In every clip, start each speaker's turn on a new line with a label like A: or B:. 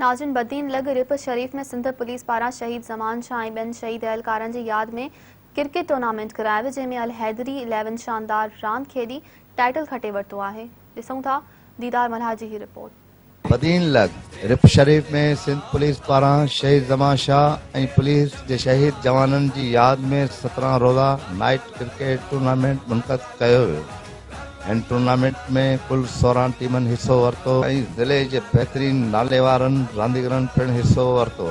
A: नाज़रीन, बदीन लग रिप शरीफ में सिंध पुलिस पारां शहीद ज़मान शाह ऐं ॿियनि शहीद एहलकारनि जी यादि में क्रिकेट टूर्नामेंट करायो वियो, जंहिं में अल हैदरी 11 शानदार रांदि खेॾी टाइटल खटे वरितो आहे। ॾिसूं था दीदार मल्हा जी ही रिपोर्ट।
B: बदीन लग रिप शरीफ में सिंध पुलिस पारां शहीद ज़मान शाह ऐं पुलिस जे शहीद जवाननि जी यादि में 17 रोज़ा नाइट क्रिकेट टूर्नामेंट मुनक़द कयो वियो। हिन टूर्नामेंट में कुल 16 टीमनि हिसो वरितो ऐं ज़िले जे बहितरीन नाले वारनि रांदीगरनि पिणु हिसो वरितो।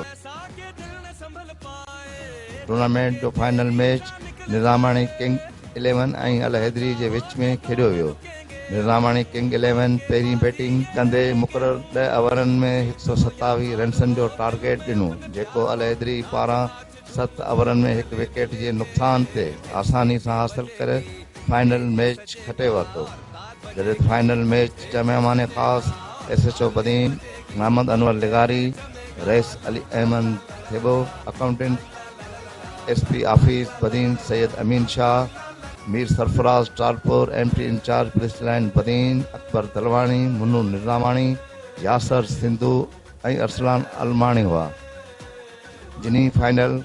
B: टूर्नामेंट जो फाइनल मैच निज़ामाणी किंग 11 ऐं अल हैदरी जे विच में खेॾियो वियो। निज़ामाणी किंग 11 पहिरीं बैटिंग कंदे मुक़ररु 10 ओवरनि में 127 रन्सनि जो टारगेट ॾिनो, जेको अल हैदरी पारां 7 ओवरनि में 1 विकेट जे नुक़सान ते आसानी सां हासिल करे फाइनल मैच खटे वरितो। जॾहिं फाइनल मैच जा महिमान ख़ासि SHO बदीन मोहम्मद अनवर लिगारी, Rais Ali Ahmed Thebo, accountant SP office Badin Syed Amin Shah, Mir Sarfaraz Talpur, MT incharge police line Badin Akbar Dalwani, Munnu Nizamani, Yasir Sindhu ऐं अरसलान अलमाणी हुआ। जिनी फाइनल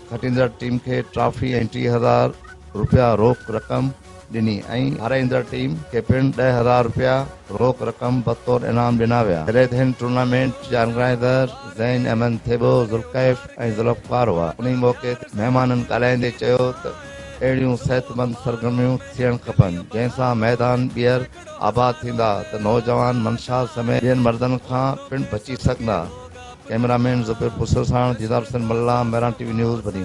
B: खटींदड़ टीम खे ट्रॉफी ऐं 30,000 रुपया रोक रक़म ॾिनी ऐं हाराईंदड़ टीम खे पिणु 10,000 रुपया रोक रक़म बतौर इनाम ॾिना विया। जॾहिं हिन टूर्नामेंट जा ऑर्गेनाइज़र ज़ैन अहमद थेबो, ज़ुल्कैफ ऐं ज़ुल्फ़कार हुआ। उन मौक़े ते महिमाननि ॻाल्हाईंदे चयो त अहिड़ियूं सिहतमंद सरगर्मियूं थियणु खपनि, जंहिंसां मैदान ॿीहर आबाद थींदा त नौजवान मंशा समेत ॿियनि मर्दनि खां पिणु बची सघंदा। कैमरामैन ज़ुबैर पुसर सां दीदार हुसैन मल्ला, मेहरान TV न्यूज़ बदीन।